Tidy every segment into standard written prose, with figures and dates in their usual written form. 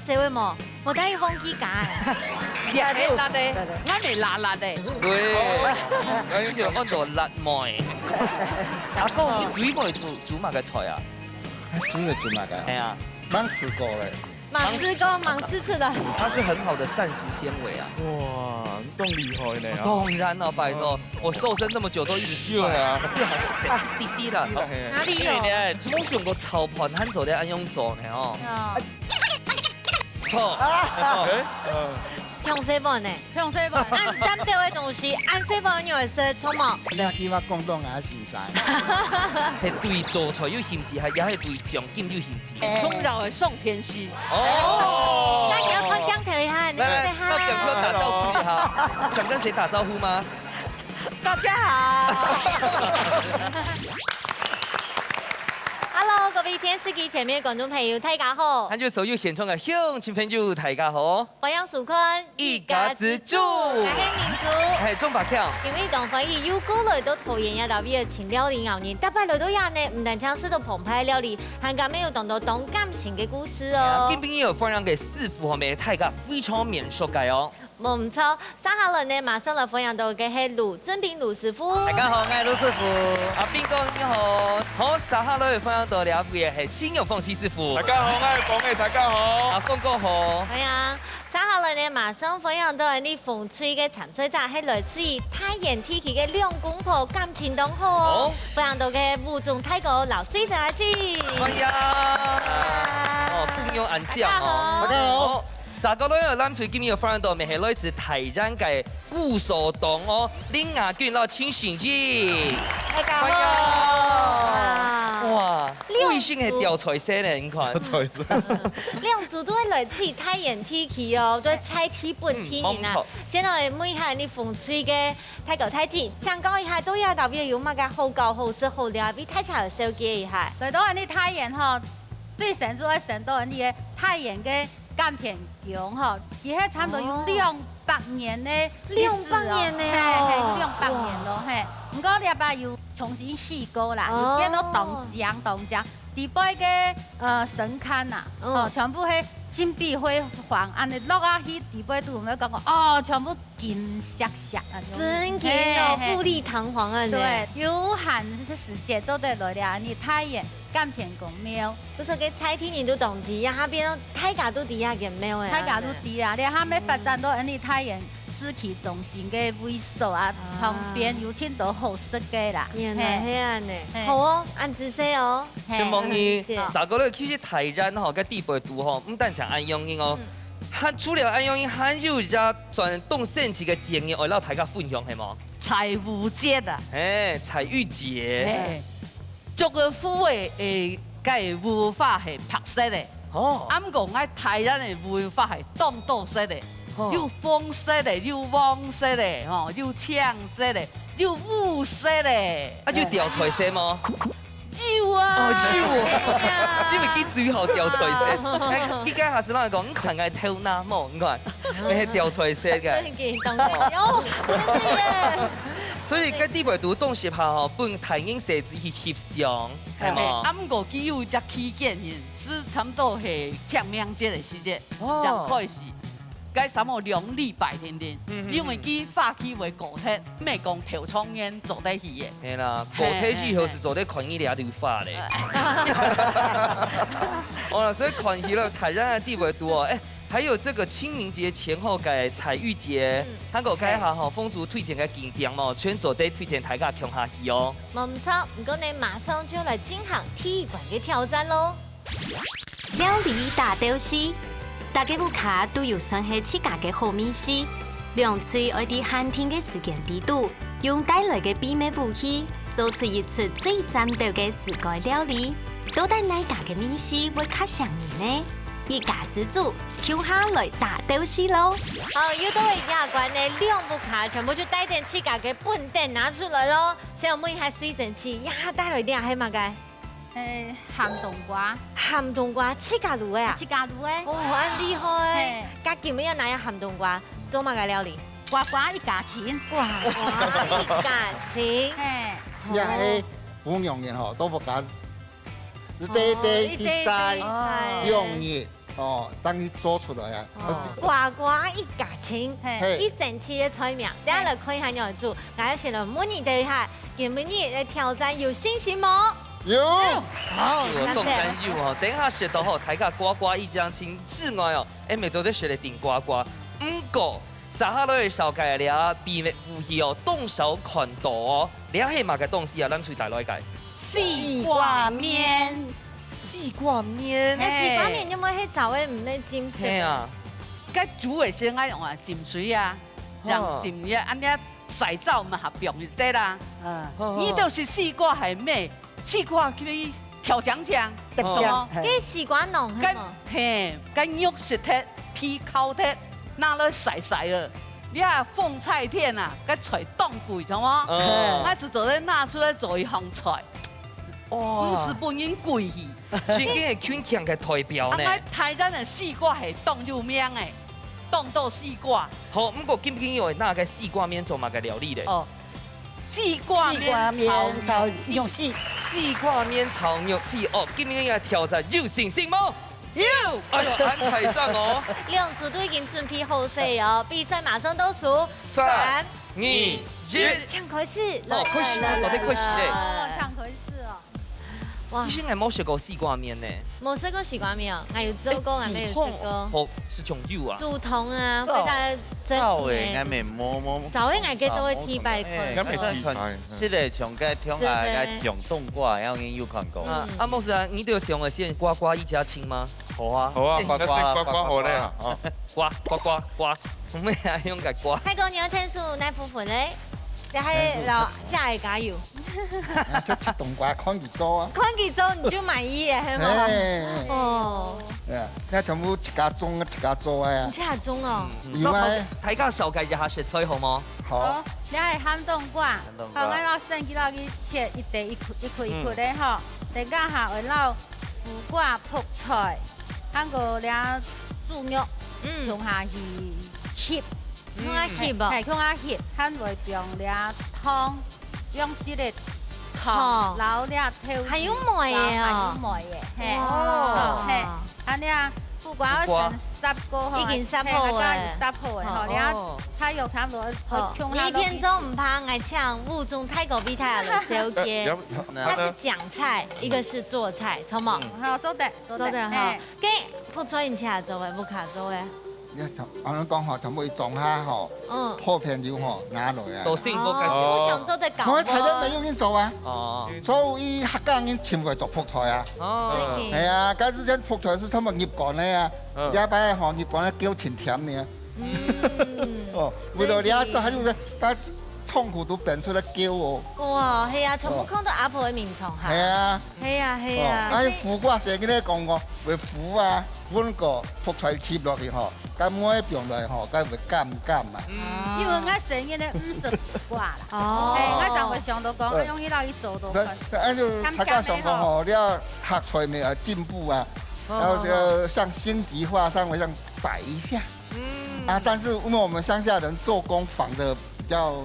这位冇，我等伊忘记讲。辣的辣的，俺係辣辣的。对，我以前按到辣妹。阿公，你煮冇煮乜嘅菜啊？煮就煮嘛个，系啊，蛮吃过嘞。忙吃过，忙吃吃的。它是很好的膳食纤维啊。哇，咁厲害呢！當然啦，拜託，我瘦身這麼久都一直試啊，滴滴啦。哪里有？冇上過炒盤很做啲安樣做呢哦。錯。用西本呢？向西部，按咱这位东西，按西本有是错冇？你起碼廣東話先晒。係對做菜要限制，係也係對獎金要限制。從入係宋天師。哦。那你要快點調一下，你來，們快點跟我打招呼一下，想跟誰打招呼嗎？大家好。Hello，各位電視機前面嘅觀眾朋友，大家好。跟住所有現場嘅鄉親朋友，大家好。我楊淑坤，一家之主。係民族。係中白橋。因為當歡喜有過來到桃園一道比較清料理牛年，特別來到也呢，唔單止是到澎湃料理，還加沒有當到動感型嘅故事哦。今邊有分享嘅師傅係咪大家非常面熟嘅哦？冇唔錯，三下輪呢，馬上來分享到嘅係盧俊斌盧師傅。大家好，我係盧師傅。阿邊個你好，好，三下輪分享到兩位係青玉鳳師師傅。大家好，我係講嘅，大家好。阿峰哥好。係啊，三下輪呢，馬上分享到係啲風吹嘅潛水者係來自於太原地區嘅兩公婆感情當好哦。分享到嘅吳中太哥老水仔一起。歡迎。哦，歡迎安將哦。大家好。大家都有諗住今日分享到咪係來自台灣嘅古鎖檔哦，林雅娟老清醒記。大家好。哇，衛星係掉彩色咧，你看。兩組都係來自太原地區哦，都係菜天本天然啊。先來問一下你風吹嘅太舊太子，想講一下都有特別有乜嘅好教好食好料，俾大家嚟紹介一下。來到你太原吼，最神做嘅神到你嘅太原嘅甘田橋吼，而且差唔多有200年嘅歷史哦，係200年咯，係。唔過你阿爸又重新試過啦，又變到凍漿。地背嘅神龕呐，哦，全部係金碧輝煌，安尼落啊去地背都有冇講過哦，全部金閃閃啊，真嘅哦，富麗堂皇啊，對，有限時節做得來了，你太原甘田公廟，嗰時嘅菜天然都當地啊，下邊大家都地下嘅廟嘅，大家都地啊，你下尾發展到你太原市區中心嘅位所啊，旁邊有錢都好食嘅啦，原來係安尼，好哦，按姿勢哦。先問你，咋個咧？其實台灣吼跟地北都吼，唔單止安陽音哦，還除了安陽音，還有一家傳動盛起嘅節日，我撈大家分享係冇？彩玉節啊！誒，彩玉節，祝個婦嘅嘅文化係拍色嘅，哦，啱講喺台灣嘅文化係當道色嘅。又豐色的，又旺色的，吼，又搶色的，又武色的。啊，要掉彩色嗎？有啊！哦，有，因為佢最後掉彩色。依家下次攞嚟講，唔群係偷拿毛，唔群，你係掉彩色嘅。真嘅，當然有，真嘅。所以喺地北都東協下吼，本台英社子去翕相，係嘛？啱個佢有隻起見現，是差唔多係清明節嘅時節，上開始。該什麼2禮拜天天，因為佢發起為高鐵，咩講條創煙做得起嘅。係啦，高鐵以後是做得看醫療療法咧。好啦，所以看起了台灣嘅地北都哦，還有這個清明節前後嘅彩玉節，韓國街下吼風俗推薦嘅景點嘛，全做得推薦大家共下去哦。冇唔錯，唔過你馬上就來進行體育館嘅挑戰咯。料理大屌絲。大家屋卡都有算係自家嘅好美食，兩嘴愛啲限定嘅時間地度，用帶來嘅秘密武器，做出一出最讚到嘅世界料理。到底哪家嘅美食會較上癮呢？一家之主，跳下來大屌絲咯！要到嚟亞冠嘅兩部卡全部就帶點自家嘅本店拿出來咯。先問一下水蒸氣，呀帶來啲係乜嘅？鹹冬瓜，鹹冬瓜自家滷嘅啊？自家滷嘅。哦，很厲害！家見咩哪有鹹冬瓜做乜嘅料理？瓜瓜一價錢。哇，一價錢。也係本用嘅吼，都不假，一啲啲啲曬用熱，哦，当你做出来啊，呱呱一家亲，嘿，一神奇的菜名，等下来看一下样子。大家先来模拟对一下，给模拟来挑战有信心吗？有，好，我动干肉哦，等一下学到后，大家呱呱一家亲之外哦，每周在学的顶呱呱，过撒哈拉的小街了，秘密武器哦，动手看到哦，了黑马嘅东西啊，咱出大来解。西瓜面，西瓜面，那西瓜面有冇迄早的唔咧浸食？嘿啊，该煮的先爱用啊，浸水啊，让浸呀，安尼洗澡嘛合用就得啦。你就是西瓜系咩？西瓜叫你调酱酱，迄西瓜浓，跟嘿，跟肉食铁，皮烤铁，拿来晒晒了。你啊，凤菜片啊，该菜冻贵，懂吗？那是做咧拿出来做一行菜，不是本应贵去。真正系圈强嘅代表呢。台湾的西瓜系冻有名的，冻到西瓜。好，不过今天有那个西瓜面做嘛个料理咧？哦，西瓜面炒肉丝，西瓜面炒肉丝哦，今天要挑战有信心吗？有。哎呦，安排上哦。两组都已经准备好势哦，比赛马上倒数3、2、1，抢开始，哦，开始啦，早啲开始咧。哦，唱回事哦。哇以前我冇食過西瓜面呢。冇食過西瓜面哦，我有做過，我沒有食過。哦，是種油啊。竹筒啊，非常真誒，啱咪摸。早啲我記到會提白佢。啱咪提白。即個從個聽下個講動過，然後已經有看過。啊，牧師啊，你對上嘅先呱呱一家親嗎？好啊，好啊，呱好咧啊！呱，我咩啊用個呱？泰國你有聽數哪部分咧？就係老家嘅加油。這吃冬瓜看佢做啊。看佢做你就滿意嘅係嘛？哦。那全部一家種一家做啊。你下鐘哦。有啊。睇下手計一下食菜好冇？好。你係喊冬瓜，好，我攞生幾攞去切一塊一塊咧吼，大家下會撈苦瓜、泡菜，한個倆豬肉，用下去醃。用下醃哦，係用下醃，佢會用倆湯，用這個湯撈倆調，還有梅嘅哦，有梅嘅，係，哦，係，安倆苦瓜我先烚過，已經烚好嘅，烚好嘅，好，倆菜肉差唔多，你一片鐘唔怕愛搶物中泰國比泰的小姐，它是講菜，一個是做菜，錯冇？好，做得哈，給泡菜你吃做嘅，不卡做嘅。我哋講吼，全部種下吼，破片料吼拿落啊。都先個計。我想做得搞。我睇咗未用人做啊。哦。所以客家人前嚟做泡菜啊。哦。係啊，嗰之前泡菜是他們醃乾嘅啊，一擺吼醃乾咧叫清甜嘅。哦，為了你做還有個，但是倉庫都變出來叫哦。哇，係啊，全部看到阿婆嘅面蟲嚇。係啊。係啊，係啊。哎，苦瓜成日咧講過，會苦啊，揾個泡菜貼落去吼。咁我用來吼，咁會甘啊。因為我成日咧唔食苦瓜啦，我就會想到講，我用呢度去做到佢。按照大家想講吼，你要學菜沒有進步啊，然後就像星級化上會像擺一下。但是因為我們鄉下人做工仿的比較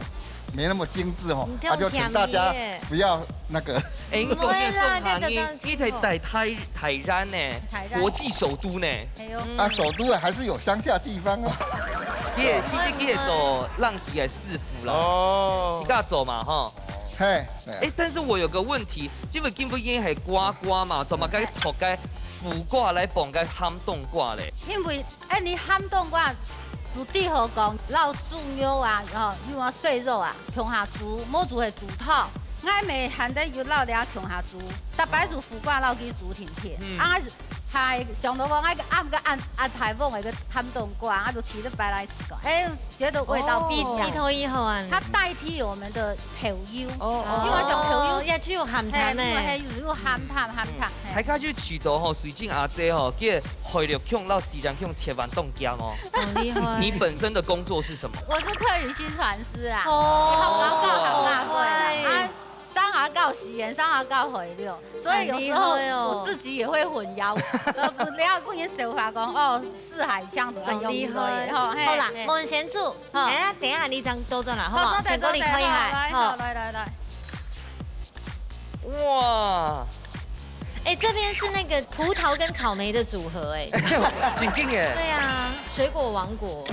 沒那麼精緻吼，就請大家不要那個。唔會啦，你睇台灣呢，國際首都呢。啊，首都啊，還是有鄉下地方啊。佢做浪奇嘅師傅啦，自家做嘛哈。嘿，但是我有個問題，因為根本已經係呱呱嘛，做乜該學該苦瓜來綁該喊冬瓜咧？因為你喊冬瓜。煮地好講，撈豬肉啊，用啊碎肉啊，強下煮，冇煮係煮湯。我咪含得要撈倆強下煮，特別是苦瓜撈去煮甜甜。我係想到講，我按台風嗰個喊冬瓜，我就提得白來食個，覺得味道比頭以後啊，它代替我們的頭油，因為像頭油也只有鹹淡咧，有鹹淡。大家就渠道吼，水晶阿姐吼，叫海陸腔到西洋腔切完凍姜哦。好厲害！你本身的工作是什麼？我是客語新傳師啊，上下教語言，上下教會了，所以有時候我自己也會混淆，不要不然手法講四海腔都用厲害。好啦，冇人先煮，等一下你將多咗啦，好嘛？先過嚟看一下，好，來。哇！哎，这边是那个葡萄跟草莓的组合，哎，真劲耶！对啊，水果王国。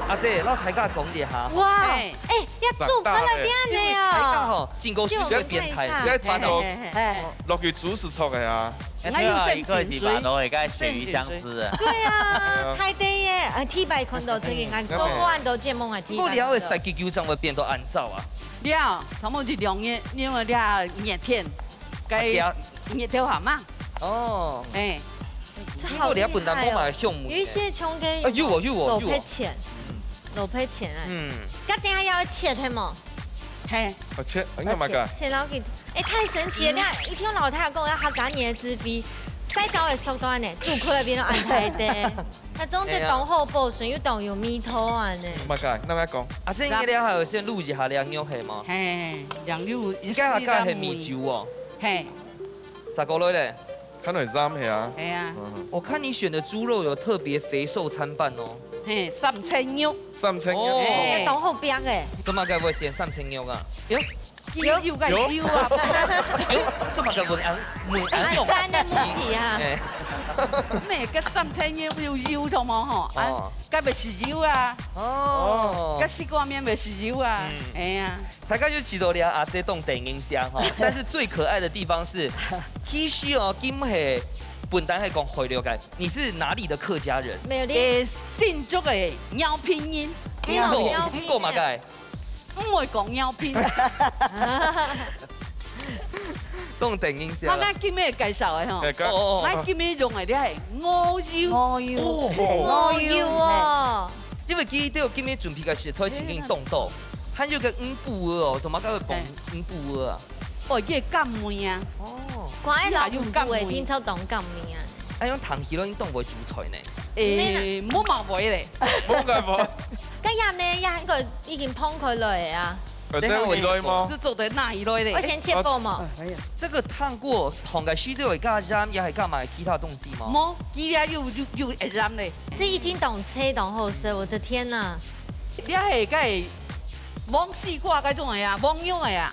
阿姐，เรา大家講一下。哇，哎，要做快樂啲因為啊大家你哦。吼真夠少會變態。而家知道哎， 6月初是錯嘅啊。還有一個是把都會該鱈魚相思啊。對啊，太低耶！T 牌看到這個眼做慣到節目啊 T 牌。我了會設計球場會變到按照啊。了，差不多2年，因為了熱天，該熱條蛤蟆。哦。哎，這好厲害哦！有一些窮嘅老賠錢，老賠錢哎。嗯。家陣還要切係嗎？嘿。切，應該買㗎。切老給，哎，太神奇了！你一聽老太太講要客家年的資費，洗澡的速度呢，住區那邊都安排的。那種的當好保水又當有米頭啊呢。買㗎，那麼講。啊，這應該了還有先錄一下兩樣係嗎？嘿，兩樣。應該客家係米酒哦。嘿。咋個類咧？看到三係啊。係啊。我看你選的豬肉有特別肥瘦參半哦。嘿，3千肉。3千肉。哦。當好邊嘅。怎麼該會選3千肉啊？有個有啊。怎麼該問安用？安的問題啊。咩個3千肉要肉咗冇嗬？啊，該咪是肉啊。哦。個西瓜麵咪是肉啊。哎呀。大家就知道了阿姐懂電影香哈，但是最可愛的地方是，其實哦，今係本單係講回流嘅，你是哪裡的客家人？沒有咧。新竹嘅鳥拼音。唔過嘛該。唔會講鳥拼。懂電影香。我啱今日介紹嘅嗬。哦。我今日用嘅啲係鵝腰。鵝腰哦。因為佢都有今日準備嘅食材請你凍到。還有個五布哦，怎麼解會綁五布啊？哦，個乾梅啊！哦，怪老五布誒，聽抽當乾梅啊！哎，用糖魚咯，你當會煮菜呢？誒，冇麻煩咧。冇解冇。今日呢，一個已經烹佢嚟啊！等下會再嗎？是做得哪一類的？我先切薄嘛。這個燙過，同個須都會加鹽，也係加埋其他東西嗎？冇，其他又會鹽咧。這已經懂切懂好食，我的天哪！你係該。芒西瓜嗰種係啊，芒用係啊，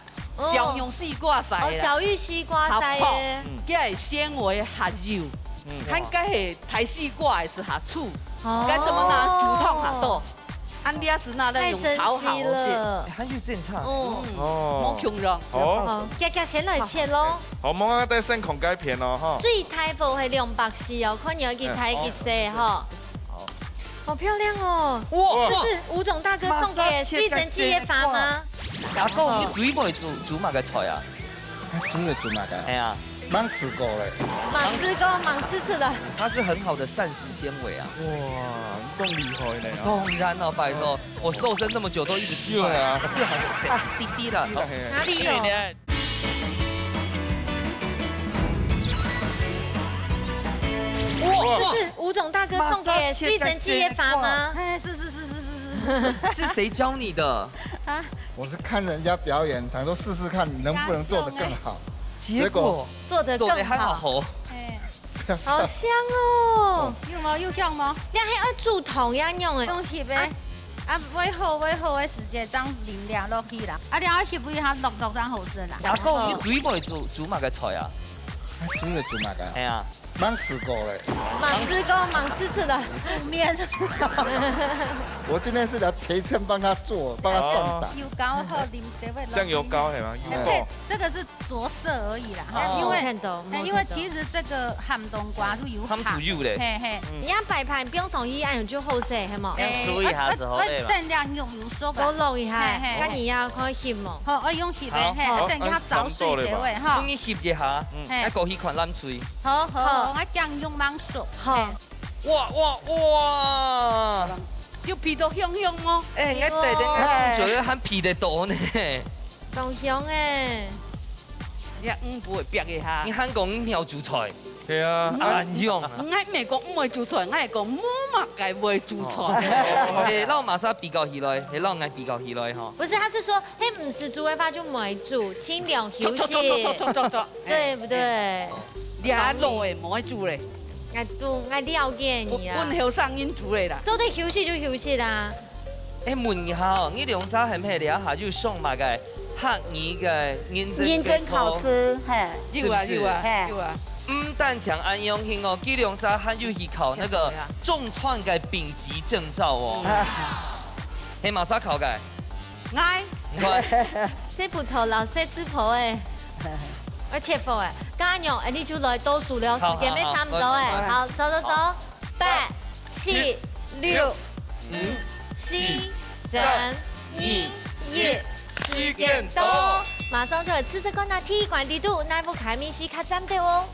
小用西瓜晒啦。哦，小玉西瓜晒嘅。佢係纖維下油，佢嗰係睇西瓜係下醋，該怎麼拿煮湯下多？安啲是拿來用炒好了。還有正常。冇窮咗。哦，夾夾先嚟切咯。好，冇啊，得先控雞片咯，哈。最大部係240哦，看你要幾睇幾細哈。好漂亮哦！哇，這是吳總大哥送嘅西城記憶法嗎？阿公，你煮唔煮乜嘅菜啊？煮嘅煮乜嘅？係啊，芒刺菇咧。芒刺菇，芒刺刺的。它是很好的膳食纖維啊！哇，咁厲害咧！當然啦，拜託，我瘦身這麼久都一直吃啊，滴滴啦，哪裡有？哇，這是吳總大哥送嘅西城記憶法嗎？哎，是。是誰教你的？啊，我是看人家表演，想說試試看能不能做得更好，結果做得更好。哎，好香哦！有冇有香嗎？這還要煮同樣用誒。用翕嘅，啊，煨好嘅時間將淋涼落去啦，啊，然後翕煨下落當好食啦。阿公，你煮唔煮乜嘅菜啊？煮嘅煮乜嘅？係啊。芒刺菇嘞，芒刺菇，芒刺刺的面。我今天是來陪襯幫他做，幫他送達。油膏和淋醬油膏係嗎？對，這個是着色而已啦。因為其實這個鹹冬瓜都有鹹。鹹豬油咧。嘿嘿。你要擺盤不用送醫，按就好食係冇？注意下就好咧嘛。等下用手都淥一下，咁你要可以翕冇？好，我用翕嘅，嘿，等下找水這位哈。用你翕一下，一個去看冷水。好。我將用芒手，好，哇，要皮到香香哦。哎，我第日做咗很皮得多呢。咁香誒，你不會逼一下。你香港唔要煮菜，係啊，難用。我唔係講唔會煮菜，我係講冇乜嘅會煮菜。誒，เรา馬上比較起來，係เรา愛比較起來哈。不是，他是說，嘿，唔是煮嘅話就唔會煮，清涼休息，對不對？你還老誒，冇愛煮咧。我了解你啊。阮後生因煮咧啦。做得休息就休息啦。誒，問一下哦，你兩啥係唔係了下就送埋個客語嘅認證考試？有啊。但强安永兴哦，基隆沙还有去考那个重创嘅丙级证照哦。黑马沙考嘅，爱，你看，这葡萄老师吃婆哎，而且婆哎，刚刚用你就来倒数了，时间没差不多哎，好，走走走，8、7、6、5、4、3、2、1，时间到，马上就来试试看那体育馆地图，那部开明西卡站的哦。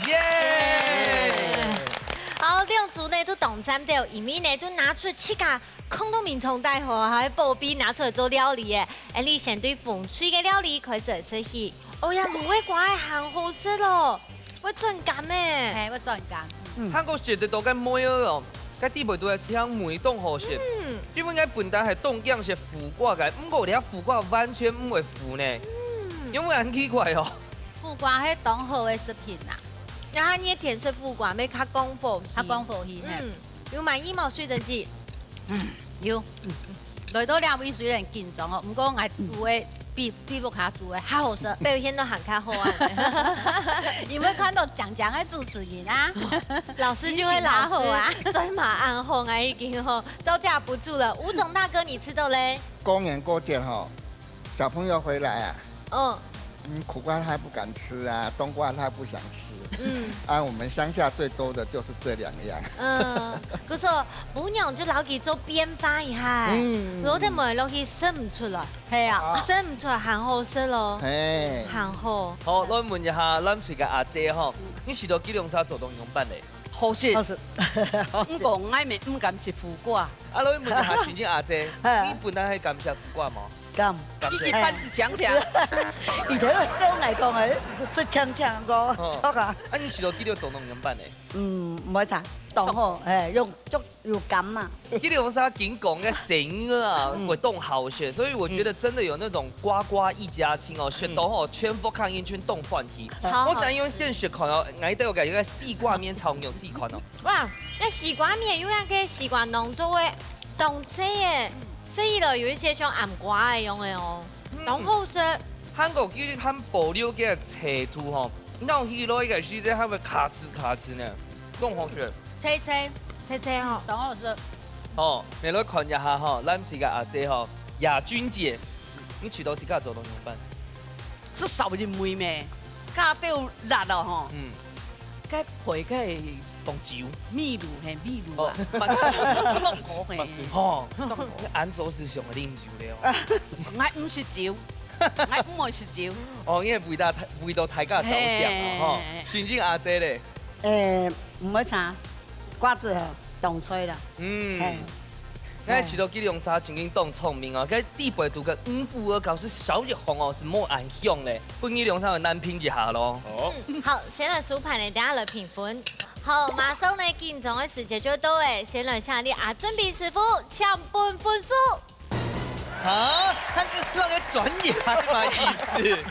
耶！好，两组呢都同站到，一面呢都拿出7架空洞面虫带货，还有薄饼拿出来做料理的。而你先对风水的料理开始设计，哦呀，芦苇瓜的行好食咯，会转感诶。嘿，我转感。韩国食得到嘅梅哦，cái地位都係聽梅凍好食。因為我本來係凍樣是腐瓜嘅，不過我哋腐瓜完全唔會腐呢，因為很奇怪哦。腐瓜係當好嘅食品啦，然後你甜水腐瓜要較功夫，較功夫去。有買羽毛水蒸氣，有。來到兩位雖然緊張哦，不過我煮嘅比不卡煮嘅較好食，表現都很較好啊。有冇看到講嘅主持人啊？老師就會老師，在馬鞍後啊已經吼招架不住了。吳總大哥，你吃到嘞？公園過節哈，小朋友回來啊，苦瓜他不敢吃啊，冬瓜他不想吃。我們鄉下最多的就是這兩樣。佢說母娘就攞佢做變化一下，攞啲梅落去生唔出來，係啊，生唔出來行好食咯，行好。好，我問一下咱厝嘅阿姐吼，你去到基隆沙做動用辦咧？好食。不過我唔敢食苦瓜。我問一下前陣阿姐，你本來係敢食苦瓜嗎？咁，一般是強強。而且個聲嚟講係識唱唱個錯啊！你去到基隆做農用辦咧？唔可以查，當好用足要咁啊！基隆沙景講嘅成啊，活動好學，所以我覺得真的有那種呱呱一家親哦，學到吼全部抗英圈動飯題。我想用現學看哦，我都有感覺西瓜麵超用試看哦。哇，那西瓜麵有樣嘅西瓜農做嘅動車嘅。所以咯，有一些像暗瓜嘅用嘅哦，然後啫，韓國叫佢保留嘅斜圖吼，鬧起來嘅時陣，佢會卡吱卡吱呢，咁好食。車吼，當好食。哦，你來看一下吼，咱是個阿姐吼，亞君姐，你去到時間做農用辦？這少人妹咩？加到辣哦吼。該配該凍酒。秘魯係秘魯啊。凍河係。哦，安祖是上嘅啉酒咧哦。我唔食酒，我唔愛食酒。哦，因為味道太加走甜啊！嗬，前陣阿姐咧。唔可以查，瓜子凍吹啦。那去到基隆沙曾經當聰明哦，cái地位度嘅5步而高是小熱紅哦，是冇ảnh響咧，不基隆沙嘅難拼一下咯。好，先來數盤嚟，等下來評分。好，馬上呢緊張嘅時間就到誒，先來向你阿準備師傅搶分數。啊，他那個專業係咩意思？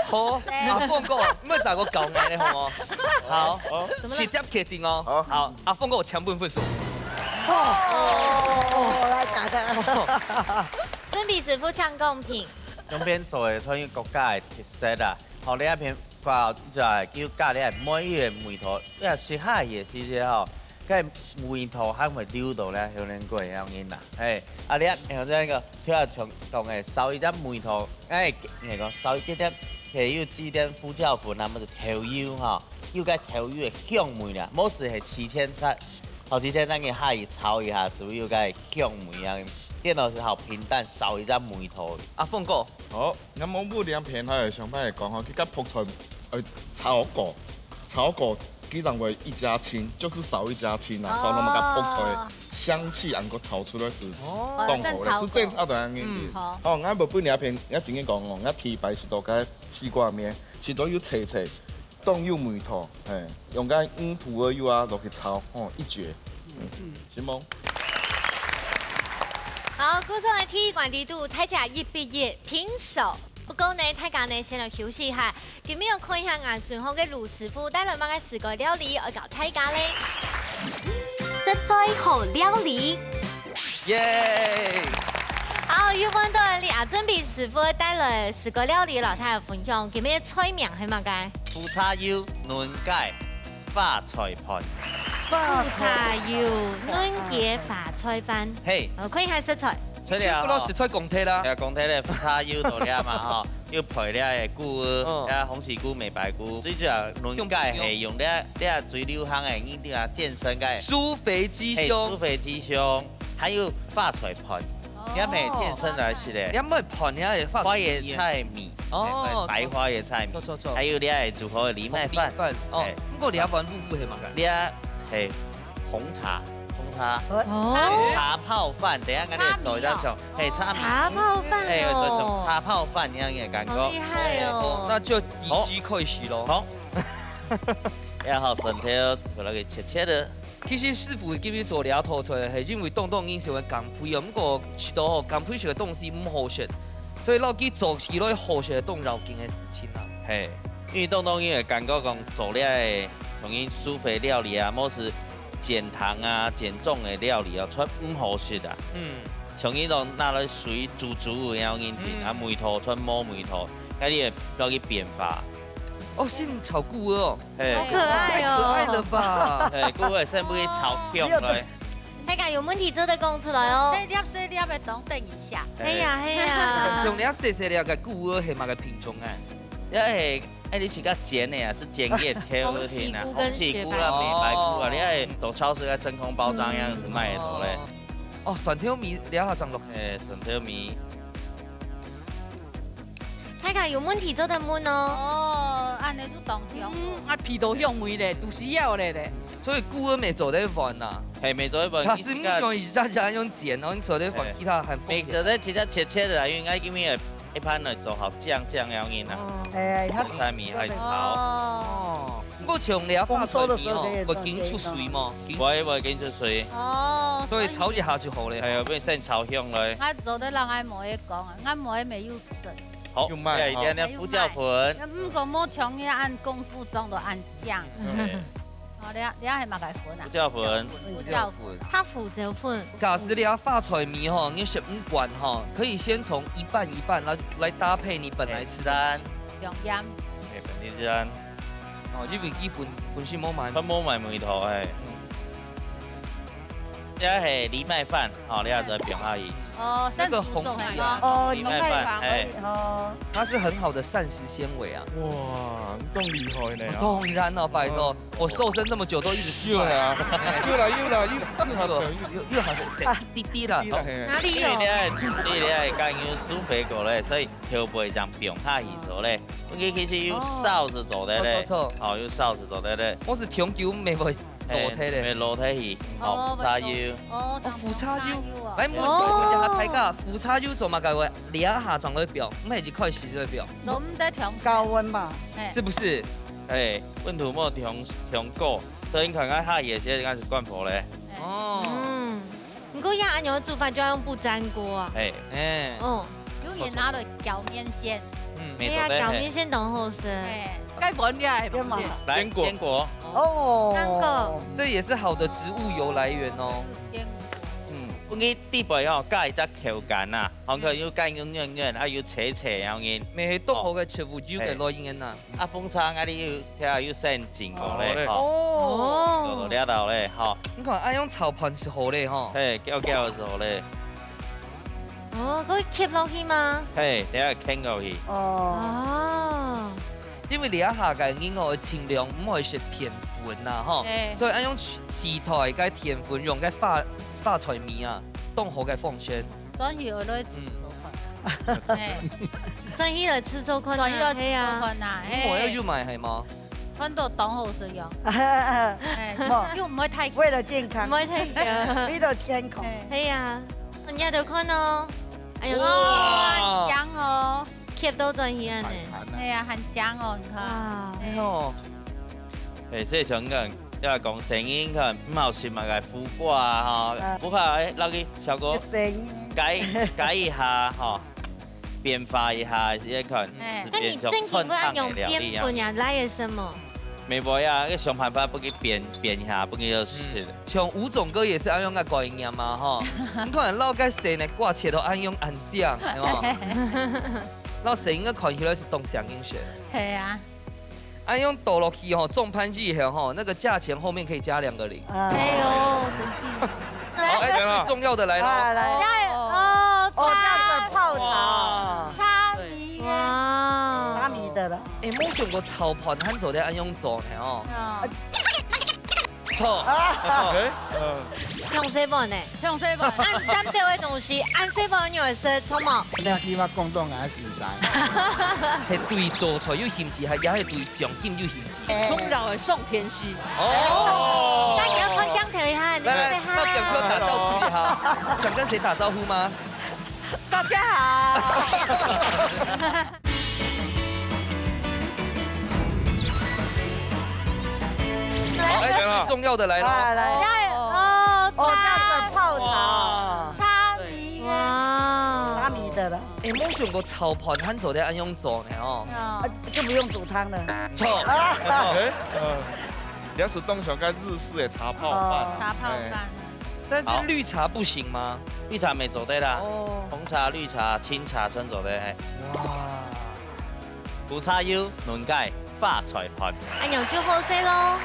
好，阿鳳哥，唔好就個舊眼咧，好冇？好，直接決定哦。好，阿鳳哥搶分數。來打的。準備師傅搶公平。兩邊做嘅關於國家嘅特色啦，後你一片掛就係叫家裡係每一個梅頭，因為雪下嘢時啫吼，cái mùi thổ hay phải điêu đồ là hiểu nên quay nhau nhìn nè, hey, à đấy, hiểu chưa cái, thứ là còn ngày sau一點mùi thổ, cái ngày có sau一點係要指點副教父，那麼就調油哈，要個調油嘅香味啦，冇時係7天七，後幾天咱嘅下去炒一下，是不是要個香味啊？電腦是好平淡，少一點梅頭。阿鳳哥，好，咁我每兩片係上翻嚟講吼，佢個泡菜炒過。基本為一家親，就是少一家親啊，少那麼個泡菜香氣，能夠炒出來是凍好的，是正炒的樣嘅。哦，我冇半兩片，我正經講哦，我提白是到個西瓜麵，是到要切切，凍有梅頭，誒，用個5蒲而油啊落去炒，哦，一絕。行冇？好，估上嘅體育館地圖睇起來1-1平手。不過呢，大家呢先來休息一下，今日要看一下顏順好嘅盧師傅帶來乜嘅時個料理，我教大家咧。實在好料理，耶！好，要揾到你阿準備師傅帶來4個料理，老太分享，叫咩菜名係乜嘅？腐叉腰、嫩芥、發菜盤。腐叉腰、嫩芥、發菜飯。嘿，看一下食材。全部都食材公體啦。係公體咧，腐叉腰度咧嘛吼，要配咧嘅菇，啊紅豉菇、美白菇，最主要嫩芥係用咧最流行嘅呢啲啊健身嘅。酥肥雞胸。酥肥雞胸，還有發菜盤。你咪健身來是咧，你咪盤下嘅花椰菜米，白花椰菜米，還有你係煮好嘅藜麥飯，哦，不過你阿飯夫婦係乜嘅？你啊係紅茶，茶泡飯，等下我哋做一場，係茶泡飯係做成茶泡飯一樣嘅感覺，好厲害哦！那就以雞開始咯。好，然後順條把那個切的。其實師傅今日做料拖出來係因為東東已經係鋼配啊，不過吃到吼鋼配食嘅東西唔好食，所以老幾做起來好食嘅動腦筋嘅事情啦。係，因為東東因為感覺講做咧係同於酥肥料理啊，冇是減糖啊、減重嘅料理啊，出唔好食啊。像呢種拿來水煮嘅樣嘢啊，梅頭出冇梅頭，嗰啲落去變化。哦，先炒菇哦，好可愛哦，太可愛了吧？係，菇係先不去炒香來。大家有問題就得講出來哦。細粒嘅等等一下。係呀係呀。像你啊細細粒嘅菇係乜嘅品種啊？因為你似個剪嘅啊，是剪葉挑嗰啲啊，紅豉菇啦、美白菇啊，你係到超市嘅真空包裝樣子賣到咧。哦，蒜條米你下漲落。蒜條米。大家有問題就得問哦。哦，安尼就當香。啊，皮都香味咧，都是要咧。所以菇兒沒做得完呐。係沒做得完。它是唔用以前家用剪，然後你做得完，其他很豐。沒做得其他切的，因為我今日一盤來做好醬樣嘢啦。誒，紅菜米係炒。哦。不過像你啊發菜米哦，會緊出水嘛？會緊出水。哦。所以炒一下就好咧。係啊，俾先炒香來。我做得讓俺妹講啊，俺妹沒有整。好，要一點點胡椒粉。唔過冇像你按功夫中都按醬。哦，你係乜嘅粉啊？胡椒粉。胡椒粉。它胡椒粉。假使你要發菜米哈，你食唔慣哈，可以先從一半一半來搭配你本來吃的。用鹽。本地鹽。哦，因為基本身冇買。佢冇買梅頭係。呢係藜麥飯，哦，你係在表下意。哦，那個紅米啊，哦，藜麥飯，哦，它是很好的膳食纖維啊。哇，你咁厲害呢？當然了，拜託，我瘦身這麼久都一直失敗啊。又來，又好食滴滴啦。哪裡有？你係講要酥肥過咧，所以調配上表下意所咧，佢其實要臊子做的咧，哦，要臊子做的咧。我是長久未會裸體咧。未裸體去，哦，腐叉腰。哦，腐叉腰。來，我一下睇下腐叉腰做乜嘅話，你一下撞到表，唔係就開始就會表。都唔得調高溫吧？是不是？誒，溫度冇調過，所以看下也是應該是慣婆咧。哦。不過要按樣煮飯就要用不粘鍋啊。哦。有人拿來攪麵線。對呀，攪麵線當好食。該本你係嘛？堅果。哦。堅果。這也是好的植物油來源哦。我哋啲背吼加一隻口感啊，可能要加軟，啊要斜樣嘢。咪係篤好嘅食物油嘅來源啊。啊，風叉啊啲要先整過咧，哦。做到了咧，吼。你看，按用炒盤是好咧，吼。嘿，攪嘅時候咧。哦，嗰個吸落去嗎？嘿，等下傾落去。哦。因為你一下嘅應該盡量唔可以食甜粉啊，吼。所以按用豉台嘅甜粉用嘅發菜米啊，當好嘅放鮮。轉去我來吃做飯，轉去來吃做飯，轉去來吃飯啊！我要買係嗎？飯都當好食用，又唔會太為了健康，唔會太熱，為了健康。係啊，人家都看哦，哎呀，很香哦，吸到轉去啊呢，係啊，很香哦，你看，哦，誒，即係想講。因為講聲音可能唔好食埋個苦瓜啊，嗬，不過那個小哥改一下嗬，變化一下，也可能那你正經不按用澱粉呀來嘅什麼？没无呀，个想办法不给变一下，不给就吃。像吴总哥也是安用个概念嘛哈，你看老个谁呢挂切都安用安酱，系嘛？老谁应该看起来是东乡英学。系啊。安用倒落去吼，重攀记后吼，那个价钱后面可以加2个0。哎呦，真是。好，哎，最重要的来了。来哦，这样子泡茶，茶米哇，茶米的了。哎，冇想过炒盘汉做咧安用做呢哦。错。用西饭呢？用西饭。按咱这位东西，按西饭你会说错吗？你起码广东也是噻。係對做菜有興致，係也係對獎金有興致。從柔會送天師。哦。那你要快講條一下，你來，那趕快打招呼一下，想跟誰打招呼嗎？大家好。好，哎，最重要的來了。来，哦，这样子泡茶，茶米哇，茶米的了。哎，冇想過炒盤漢做咧安用做呢哦。就不用煮汤了。錯。也是东小个日式的茶泡饭。茶泡饭。但是綠茶不行嗎？綠茶未做得啦，哦。紅茶、綠茶、清茶先做得。哇。苦茶油、嫩雞、花菜盤。按用就好些咯。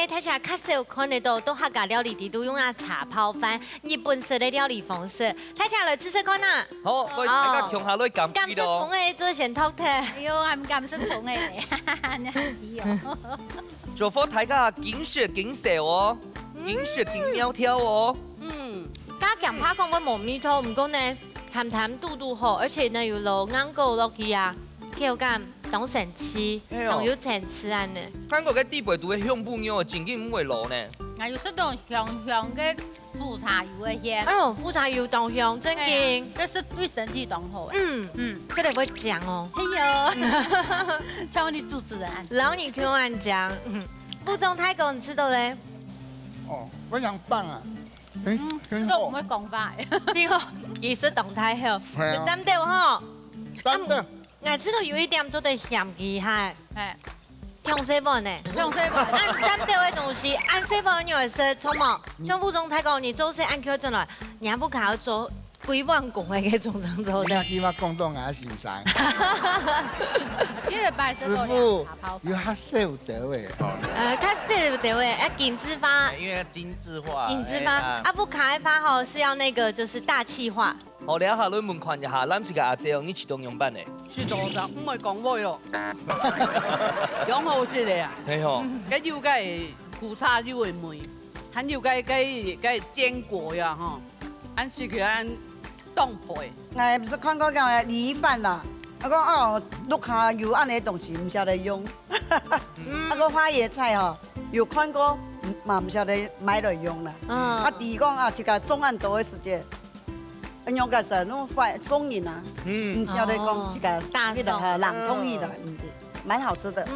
睇下較少看得到，都客家料理地都用啊茶泡飯，日本式的料理方式。睇下來試試看啊！好，我大家強下來減減色蟲嘅做先托嘅。哎呦，係唔減色蟲嘅，你係啲哦。做伙大家緊血緊射哦，緊血緊苗條哦。加減拍講會冇味道，唔過呢鹹淡度度好，而且呢有落硬膏落去啊，口感當成吃，仲有成吃安呢。韓國嘅地貝都會香布妞，真緊唔會落呢。還有這種香香嘅富茶油嘅香。哎呦，富茶油當香，真嘅。這是對身體當好。這裡會講哦。哎呦，叫你主持人。然後你聽我講，副總泰國你知道咧？哦，非常棒啊！這個唔會講法。之後意思動態好，真的吼。真的。我知道有一點做得鹹氣係，香西飯呢？香西飯，按咱這位東西，按西飯你會說錯嗎？像副總泰講，你做事按佢進來，你還不靠做幾萬公嘅總長做的。你起碼廣東也是噻。師傅有較少得嘅。較少得嘅，要精緻化。因為精緻化。精緻化，啊不卡的話吼是要那個就是大氣化。好，你下來問看一下，咱是個阿姐哦，你啟動用版的。是多少？唔係講話咯，用好食的啊。係吼。cái油cái苦茶油的味，還有cái堅果呀吼，按是佢按凍配。我不是看過講米飯啦，我講哦，碌下油按呢東西唔曉得用，啊個花椰菜吼，有看過嘛唔曉得買來用啦。啊第二講啊，這個種按多的時間。用個是那種松仁啊，唔曉得講這個大松冷通意的，蠻好吃的。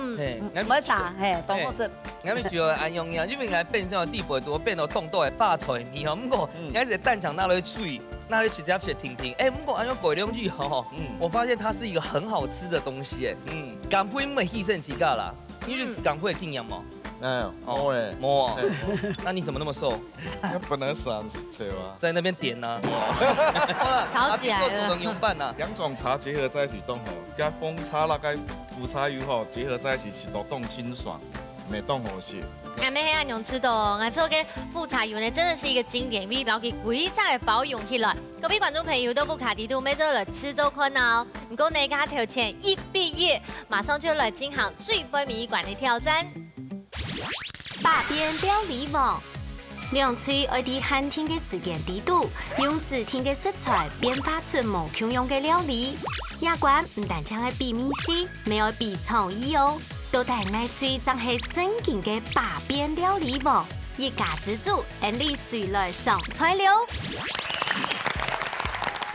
沒茶，嘿，都好食。我們就安用呀，因為我變成地貝多，變到凍到係霸菜面哦。不過，我是蛋腸那裡脆，那裡直接吃甜甜。哎，不過安用鬼龍魚吼，我發現它是一個很好吃的東西哎。港配唔係犧牲自家啦，你就是港配經驗嘛。冇誒，冇啊，那你怎麼那麼瘦？那本來是啊，在那邊點呢。吵起來了。能用飯啊。兩種茶結合在一起凍好，加風茶那個苦茶油吼結合在一起，是都凍清爽，沒凍好食。我們黑暗用吃的哦，我做嘅富茶油呢，真的是一個經典味道，佢規則嘅保用起來。各位觀眾朋友都不卡地圖，每周來吃都困哦。唔過你家條前一畢業，馬上就來進行最非米館嘅挑戰。百變料理網，兩嘴愛啲限定嘅時間地度，用指定嘅食材變化出無窮樣嘅料理。亞冠唔但淨係比面試，咪愛比創意哦。到底爱吹真係正經嘅把邊料理無？一家之主，俺哋誰來上菜了？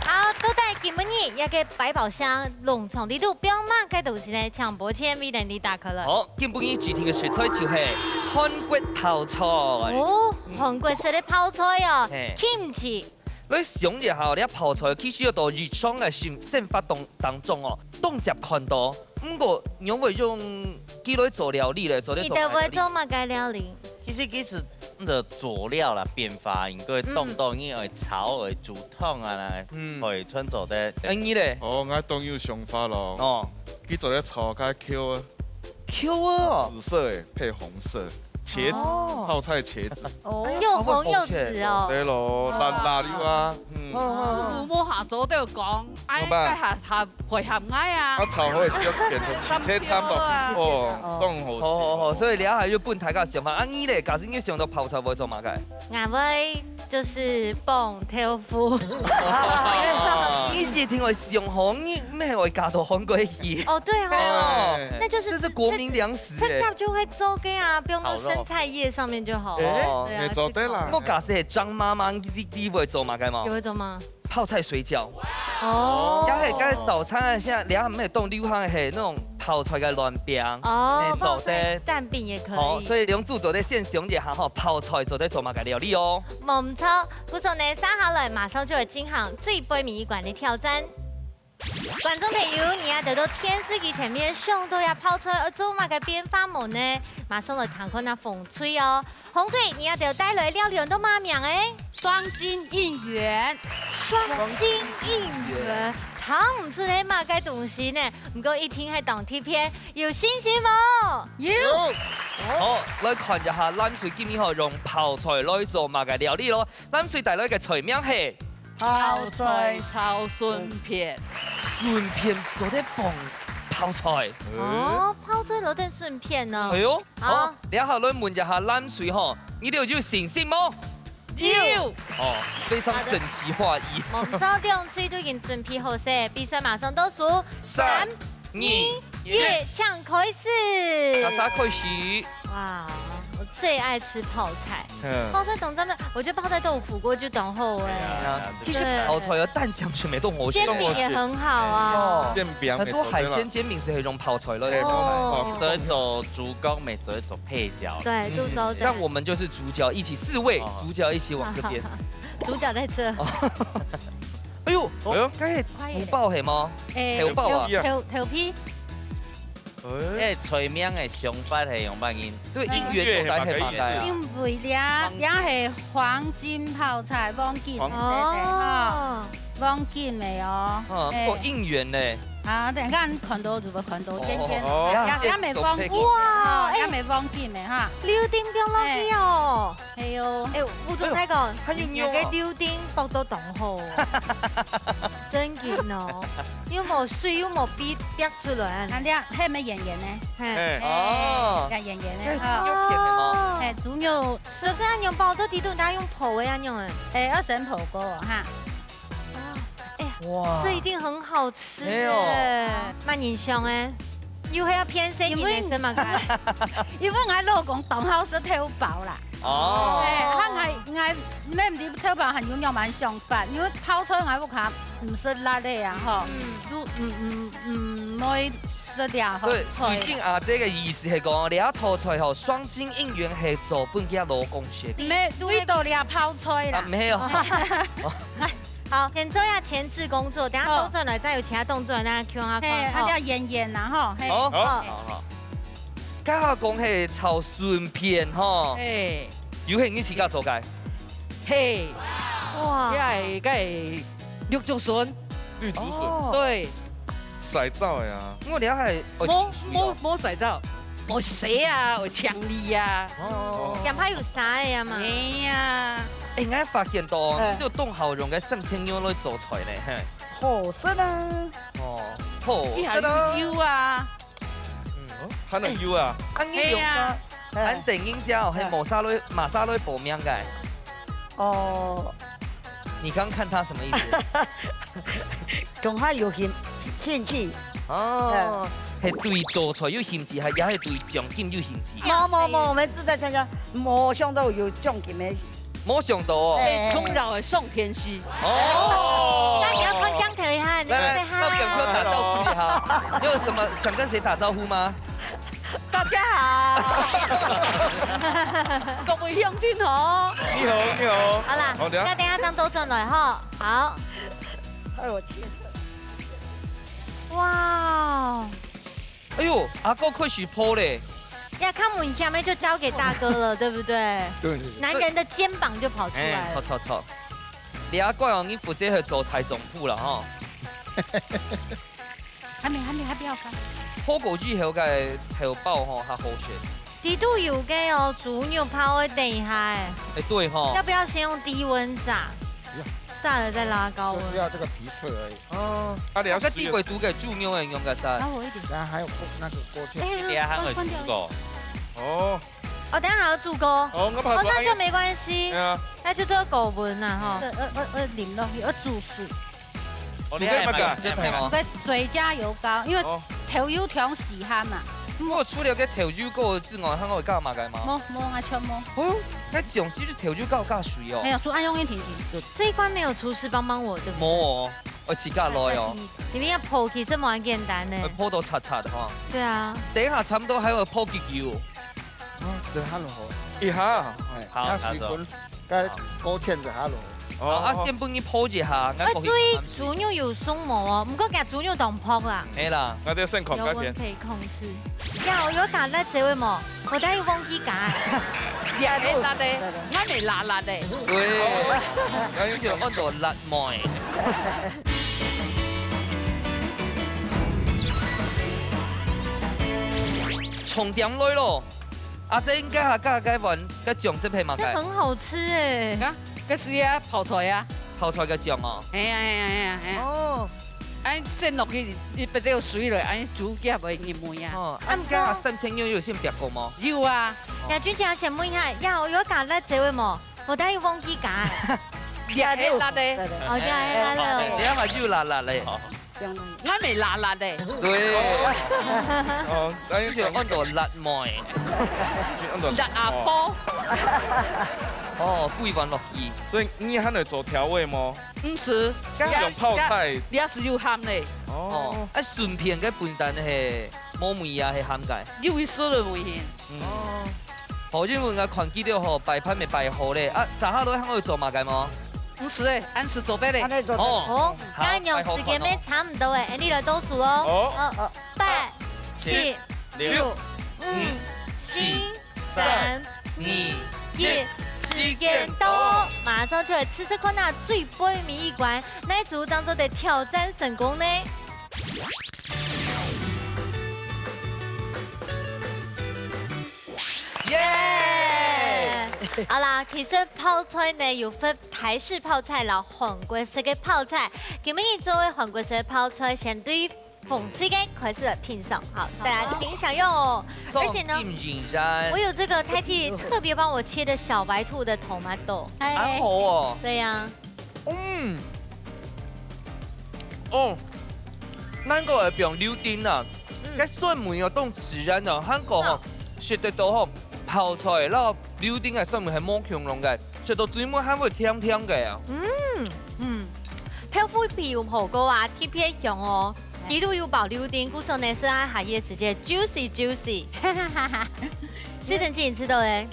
好，到底今日一個百寶箱農場地圖表碼嘅東西呢？搶播前未能你打開了。好，今日主題嘅食材就係韓國泡菜。哦，韓國式嘅泡菜哦嘿，kimchi。你想一下，你泡菜其實要到日常嘅生活當中哦，當接看到。不過你會用幾類做料理咧？做啲你哋會做乜嘅料理？其實的佐料啦變化，應該凍因為炒為煮湯啊，會穿做的。你咧？哦，我當然有想法咯。哦，佢做啲炒加 Q 啊 ，Q 啊，紫色誒配紅色。茄子，泡菜茄子，又紅又紫哦。對咯，辣椒啊，我下早都要講，哎，下配合挨啊。我炒好嘅時候變到切差唔多，哦，當好。好，所以你下要搬大家想法。你咧，假設你想到泡菜會做乜嘅？我會就是蹦豆腐。你之前我上行，你咩會加到韓國去？哦，對哦，那就是這是國民糧食。趁早就會做嘅啊，不用到生菜葉上面就好。哦，你做得啦。我假設係張媽媽啲會做乜嘅嘛？有會做嗎？泡菜水餃。哦。然後係早餐啊，現在你下面凍流行係那種泡菜嘅卵餅。哦，泡菜的蛋餅也可以。哦，所以兩組做啲現象一下吼，泡菜做啲做乜嘅料理哦。冇唔錯，故從呢三下來，馬上就會進行最杯米一館的挑戰。觀眾朋友，你要得到電視機前面上到要泡菜而做乜嘅變化冇呢？馬上來談看那風吹哦。紅隊，你要得帶來料理都乜名誒？雙金應援，雙金應援，睇唔出係乜嘅東西呢？唔過一聽係當貼片，有信心冇？有。好，來看一下咱水今日用泡菜來做乜嘅料理咯。咱水帶來嘅菜名係泡菜炒筍片。筍片做啲蹦泡菜。哦，泡菜攞啲筍片啊。係哦。好，你下來問一下咱水嗬，你哋有信心冇？有。哦，非常整齊劃一。冇錯，兩水都已經準備好勢，比賽馬上倒數3、2、1，搶開始。大家開始。哇，我最愛吃泡菜。泡菜懂真的，我覺得泡菜豆腐鍋就懂好哎。其實泡菜有蛋醬全部都好食。煎餅也很好啊。煎餅很多海鮮煎餅是用泡菜類。做一做主角，沒做一做配角。對，都都。像我們就是主角一起4位，主角一起往這邊。主角在這。哎呦，梗係福包係嗎？福包啊，頭皮。因為菜名嘅想法係用乜嘢？對，應援就係乜嘢？因為咧係黃金泡菜，黃金哦，黃金嘅哦。哦，應援呢？啊，等下看到就會看到，天天也未黃金，哇，也未黃金嘅哈。柳丁變落去哦。係哦。誒，我仲睇過，人嘅柳丁剝到凍好，真勁哦。又冇水又冇逼出來。啊，你係咪圓圓呢？係。哦。圓圓呢？哦。係主要。就是按用包到地度，但係用泡嘅按用誒。要先泡過哈。哇，這一定很好吃誒！蠻形象誒，又係要偏細啲嘅什麼嘅？因為我老公當好是偷包啦。哦。我咩唔知偷包係用蠻想法，因為泡菜我屋企唔食辣嘅呀，嗬，都唔會食掉。對，水晶阿姐嘅意思係講，你一套菜後雙金應援係做半家老公食。咩？對到你泡菜啦。沒有。好，先做下前置工作，等下收出來再有其他動作，那 Q 下看。係，要演然後。好。家下講係炒筍片嗬。誒。有興趣家做嘅。嘿。哇。梗係綠竹筍。綠竹筍。對。洗澡呀。我哋係。冇洗澡。我洗啊，我強力啊。哦。人怕有啥嘅嘛？哎呀。誒，我發現到呢個東豪用嘅生青椒來做菜咧，好食啦！哦，好食啦！腰啊，還能腰啊？係啊，俺電影下係馬沙來報名嘅。哦，你剛看他什麼意思？講下有興趣。哦，係對做菜有興致，係也係對獎金有興致。冇，我們自在參加，冇想到有獎金的。冇想到哦。從到會送天師。哦。那你要快講頭一下，你來，好。到趕快打招呼一下。你有什麼想跟誰打招呼嗎？大家好，各位鄉親好。你好。好啦，那等下張都上來哈。好。哎，我切。哇！哎呦，阿哥快許坡嘞！呀，看我下面就交給大哥了，對不對？對。男人的肩膀就跑出來了。錯。你阿怪哦，你負責去做菜總鋪啦哈。還沒不要看。火鍋之後嘅頭包吼，較好食。呢度有嘅哦，豬肉泡喺地下。哎，對哈。要不要先用低溫炸？炸了再拉高溫。就要這個皮脆而已。哦。啊，你要個地位煮嘅豬肉用嘅噻。拉我一點。然後還有那個鍋圈。你還會煮過？哦。哦，等下還要煮過。哦，那就沒關係。係啊。那就做高溫啦哈。我淋落去，我煮水。煮嘅乜㗎？即係我水加油膏，因為頭油條時慳嘛。我除了個頭油膏之外，還會加乜嘅嗎？冇，我全冇。哦，那講是頭油膏加水哦。沒有，按用一停。這一關沒有廚師幫我，對不對？冇哦，我自家來哦。裡面要鋪其實蠻簡單的。鋪到擦擦的哈。對啊。等一下差唔多還要鋪結油。對，下落好。一下。好。水滾，跟鍋圈就下落。啊，先幫你鋪一下。我注意豬肉有鬆毛哦，唔過夾豬肉當鋪啦。係啦。我哋先控油溫可以控制。呀，有夾辣椒冇？我等下忘記夾。辣的，我咪辣的。對，有就按照辣妹。重點來咯，阿姐應該下加雞雲，加醬汁係乜嘅？很好吃誒。這是啊，泡菜啊。泡菜嘅醬哦。係啊。哦。安煎落去，你不得有水落，安煮嘅會熱梅啊。哦。安家三青油有先別過嗎？有啊。呀，君姐想問一下，呀，我有夾辣椒冇？我等下忘記夾。辣的。哦，就係辣的。你阿媽又辣嘞。我咪辣的。對。哦，有就按照辣妹。辣阿婆。哦，桂圓落去。所以你還會做調味嗎？唔是，用泡菜。你也是有鹹的。哦。啊，順片嘅笨蛋係冇味啊，係鹹嘅。有一絲的味型。哦。好，因為我看見到吼擺盤咪擺好咧，啊，撒下落喺我做乜嘅嗎？唔是誒，按時做備的。哦，剛用時間咩差唔多誒，你來倒數咯。8、7、6、5、4、3、2、1。時間到，馬上就來試試看那最背面一關，哪一組當中的挑戰成功呢？耶！好啦，其實泡菜呢有分台式泡菜啦、韓國式嘅泡菜。今日作為韓國式嘅泡菜，相對於風吹嘅快速的品嘗，好，大家請享用哦。而且呢，我有這個太記特別幫我切的小白兔的頭麻豆，很好哦。對呀。嗯。哦，咱個係用柳丁啊，cái蒜梅哦當自然哦，韓國哦食得到吼泡菜，然後柳丁嘅蒜梅係冇強濃嘅，食到最尾還會甜甜嘅啊。豆腐皮有好過啊，特別香哦。呢度要爆柳丁，故說呢是喺下夜時節 juicy。薛正志，你知道咧？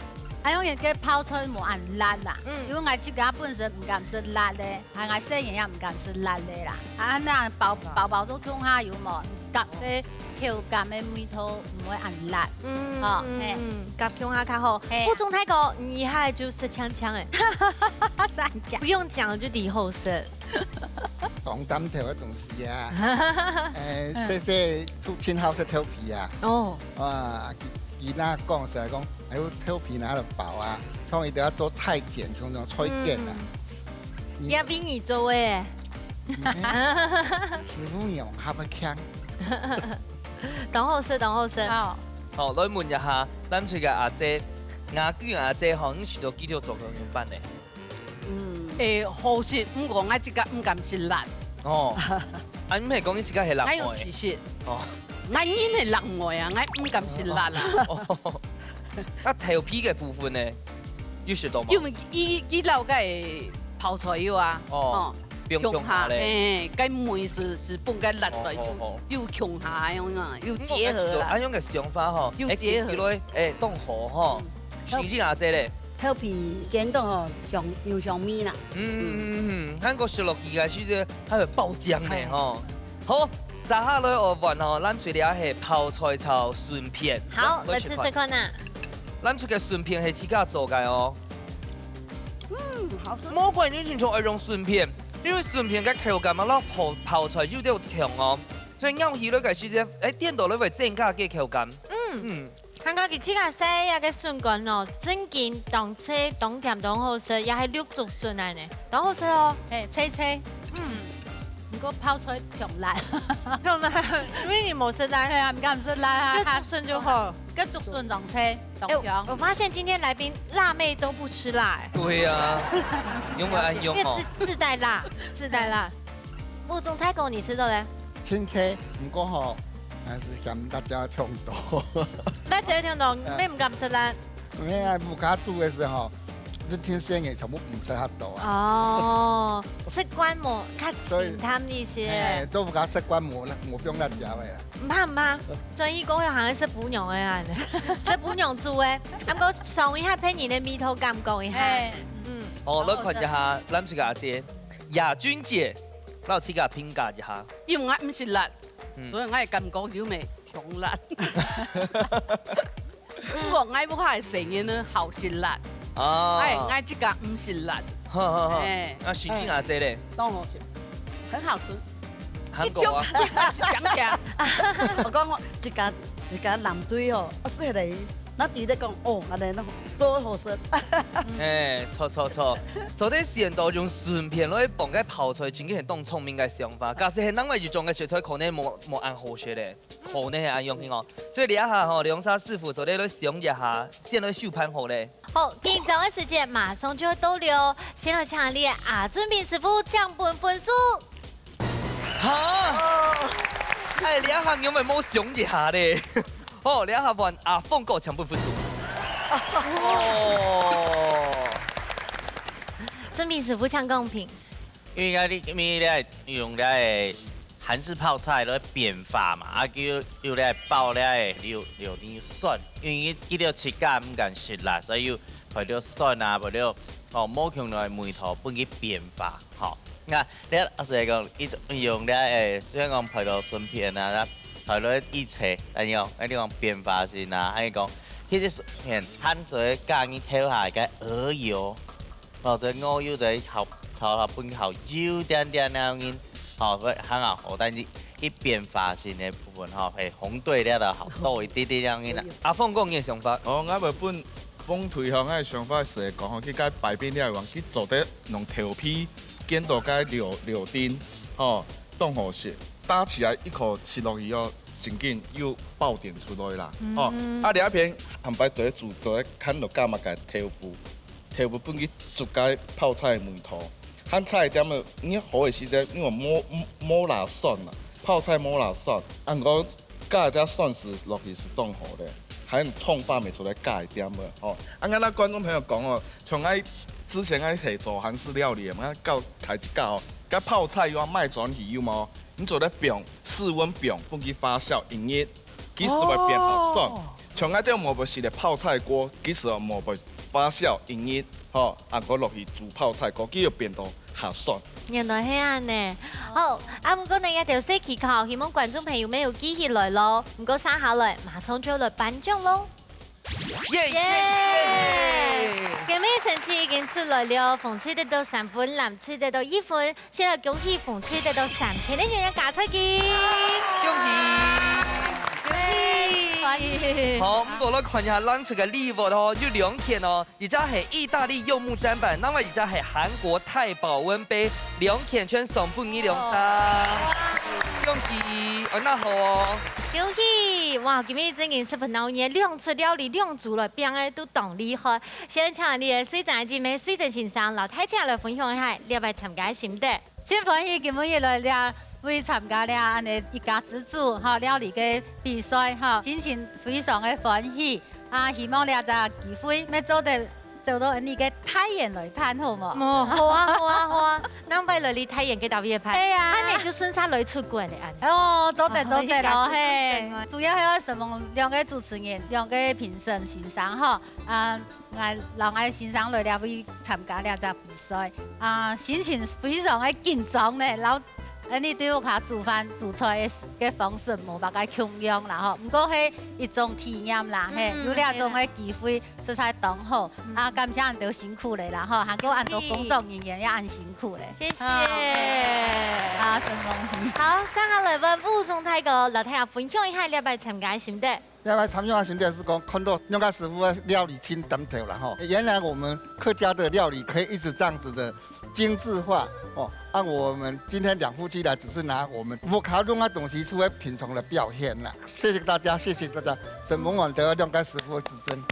阿用嘢嘅泡菜冇按辣啦，因為我自己本身唔敢食辣咧，係我細人也唔敢食辣咧啦。啊，那薄咗姜下油冇，夾嘅口感嘅味道唔會按辣。夾姜下較好。副總太哥，你一下就食槍槍誒，不用講就底後食。講針頭嘅東西啊，出清好食豆皮啊。哦。哇，伊那講實講，還有豆皮拿得薄啊，所以都要做菜鹼，像那種菜鹼啊。也比你做誒。師傅用下不強。等好食，等好食。好，來問一下，咱這個阿姐，阿娟阿姐，可能是都幾條做咁樣辦呢？好食，唔過我自己唔敢食辣。哦，啊，你係講你自己係辣妹。還有其實，俺因的人味啊，俺唔敢食辣啦。啊，頭皮嘅部分呢，有學到嗎？因為伊老個泡菜油啊，哦，用下咧，cái mùi是本該辣來，又強下樣啊，又結合啦。咁樣嘅想法吼，又結合，凍河吼，選擇阿姐咧。頭皮煎到吼又香味啦。韓國食落去嘅時陣，它會爆漿嘅吼。好，接下來學完吼，咱做啲係泡菜炒筍片。好，來試試看啊。咱出嘅筍片係自家做嘅哦。好吃。冇怪你清楚愛用筍片，因為筍片嘅口感嘛，攞泡菜有啲長哦，所以咬起嚟嘅時陣，掂到你會增加嘅口感。韓國佢自家寫一個筍乾哦，正經當車當甜當好食，也係綠竹筍嚟呢，當好食哦。脆脆。唔過泡菜強辣，強辣，因為你冇食辣，係啊，唔敢食辣啊，綠竹筍就好。跟竹筍當車當香。我發現今天來賓辣妹都不吃辣。對啊，因為愛用哦。因為自帶辣，自帶辣。吳總太公，你吃到咧？青菜唔過吼，還是嫌大家聽多。大家聽到，你唔敢吃辣？因為無卡肚嘅時候。就天生嘅全部唔適合到啊！哦，食慣冇較清淡啲些。都唔講食慣冇啦，冇用辣椒嘅啦。唔怕唔怕，專業講行係食補養嘅啊，食補養做嘅。咁我嘗一下配你嘅米頭感覺一下。哦，我看一下，咱這個阿姐雅君姐，我自己評價一下。因為我唔食辣，所以我係感覺有味強辣。不過我不係成日呢好食辣。哦，我這個唔是辣，那選邊阿姐咧？當好食，很好吃。韓國啊？我講我一家南水哦，我說嚟，那弟弟講哦，我哋那做好食。錯，做啲時人都用筍片攞去綁嘅泡菜，真係當聰明嘅想法。假使係啷個預裝嘅食材，可能冇按好學咧，可能係按用嘅哦。所以你一下吼，梁沙師傅做啲嚟使用一下，先嚟收盤好咧。好，緊張嘅時間馬上就要到了，先來請你阿俊斌師傅搶本分數。嚇！你一下因為冇想一下咧，哦，你一下問阿鳳哥搶本分數。哦，俊斌師傅搶公平。因為你咧用咧韓式泡菜咧變化嘛，啊叫又咧爆咧有啲蒜，因為佢哋切間唔敢食辣，所以要配咗蒜啊，配咗冇強落梅頭幫佢變化，吼。那你阿成講用咧香港配到筍片啊，配到一切，安樣安啲講變化先啊，安講佢啲筍片หั่咗間佢挑下嘅鵝油，或者鵝油就炒下半後有點點那樣。好，佢很好，但係啲變化性嘅部分吼，係紅對咧就好多一啲啲咁樣啦。阿鳳講嘅想法，我本風推向嘅想法是講吼，佢解擺邊啲話，佢做得用頭皮見到解柳丁，吼，當好食，打起來一口吃落去哦，真緊又爆點出來啦，哦，啊另一邊含白做煮做看到幹嘛嘅豆腐本佢煮解泡菜梅頭。หั่菜點啊？你好嘅時陣，因為冇辣蒜啊，泡菜冇辣蒜，按個加啲蒜絲落去是當好嘅，還蔥花咪出來加一點嘅，哦。按啱觀眾朋友講哦，從之前係做韓式料理嘛，教睇一教哦，個泡菜要賣轉去要麼，你做咧冰室溫冰，幫佢發酵1日，幾時會變好蒜？從啲冇不是咧泡菜鍋，幾時冇會發酵1日？好，按個落去煮泡菜，嗰幾要變到下蒜。原來係咁呢。好，唔過你一條小技巧，希望觀眾朋友們有記起來咯。唔過生下來，馬上就要來頒獎咯。今日成績已經出來了，馮吹得到3分，藍吹得到1分。先來恭喜馮吹得到3000的元價彩金，恭喜！好，唔過咧看一下咱出嘅禮物哦，有2件哦，一隻係意大利柚木砧板，另外一隻係韓國鈦保溫杯，2件全送俾你兩張，恭喜！那好哦，恭喜！哇，今日真係10分鬧熱，2出料理2組來變嘅都當厲害。現場你嘅水站姐妹、水站先生、老太姐來分享一下，你要唔要參加心得？先歡迎今日來了。为参加了安尼一家之主哈料理嘅比赛哈，心情非常的欢喜啊！希望了这机会要做到你嘅太原来拍好冇？好啊好啊好啊！咱摆来你太原嘅导演拍，对啊，安尼就顺沙来出国咧安。哦，做得咯嘿！主要係什麼？兩個主持人、兩個評審先生哈啊，我先生來了會參加了這比賽啊，心情非常的緊張咧，然後你對我下煮飯煮菜嘅方式冇辦法強樣啦吼，不過係一種體驗啦嘿，有了種嘅機會，實在當好啊！感謝人都辛苦咧啦吼，韓國很多工作人員也很辛苦咧，謝謝啊，成功。好，三下來問武松大哥，老太爺分享一下你擺參加心得。要來參加心得是講看到廖家師傅的料理清淡頭了哈，原來我們客家的料理可以一直這樣子的精緻化哦。按我們今天兩夫妻來，只是拿我們不卡弄的東西出來品嘗的表現啦。謝謝大家，謝謝大家，沈蒙網得廖家師傅的指正。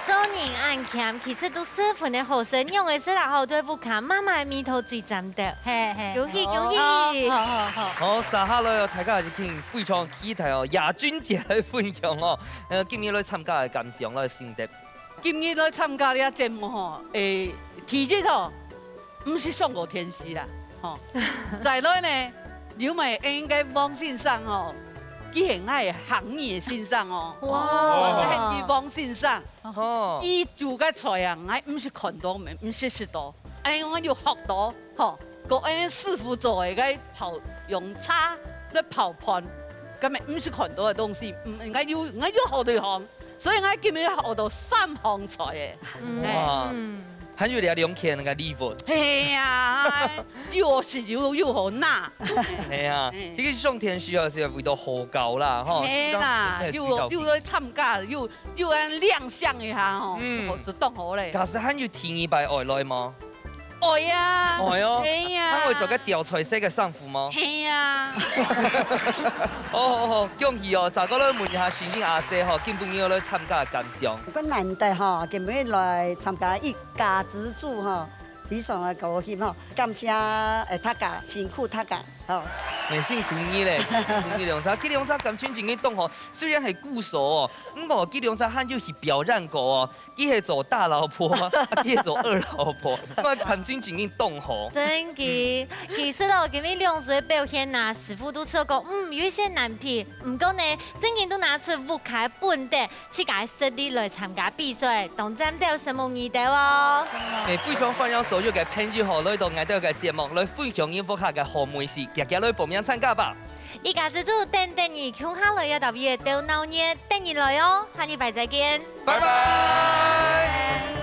做人安謙，其實都十分的好生，用的是啦好對不卡，媽媽的面頭最讚的，嘿嘿，恭喜恭喜！好，撒下來大家係聽非常期待哦，亞軍節來分享哦，今日來參加嘅感想來心得。今日來參加呢個節目吼，其實吼，唔是上過天時啦，吼，再來呢，劉美應該網線上吼。佢係喺行業線上哦，哇！喺網線上，伊做嘅菜啊，我唔是看到咩，唔是食到，我要學到，嗬，個師傅做嘅個刨用叉嚟刨盤，咁咪唔是看到嘅東西，我要學對行，所以我今日學到3項菜嘅。哇！還有2件那個禮物。係啊，又好食又好辣。係啊，呢個上天時候是味道好高啦，嗬。係啦，又去參加，又亮相一下吼，是當好咧。假使還有第2擺外來嗎？愛啊！愛哦！係啊！還會做個吊彩色嘅衫褲嗎？係啊！好，恭喜哦！就嗰咧問一下璇璇阿姐嗬，今晡日來參加嘅感想。如果難得嗬，今日來參加一家之主嗬，非常嘅高興嗬，感謝大家辛苦大家嗬。辛苦你咧，辛苦你兩生，佢兩生咁專情嘅動嗬，雖然係鼓手哦，不過佢兩生喊就係表演過哦，佢係做大老婆，佢係做二老婆，我咁專情嘅動嗬。真嘅，其實哦，今日兩組嘅表現啊，師傅都說過，有一些難題，唔過呢，真嘅都拿出武卡本地去解實力來參加比賽，當真都有什麼意義哦。非常歡迎所有嘅朋友嚟到我哋嘅節目來分享武卡嘅好美食，日日來報名參加吧。一家之主等你，空下來要特別到鬧熱，等你來哦，下禮拜再見，拜拜。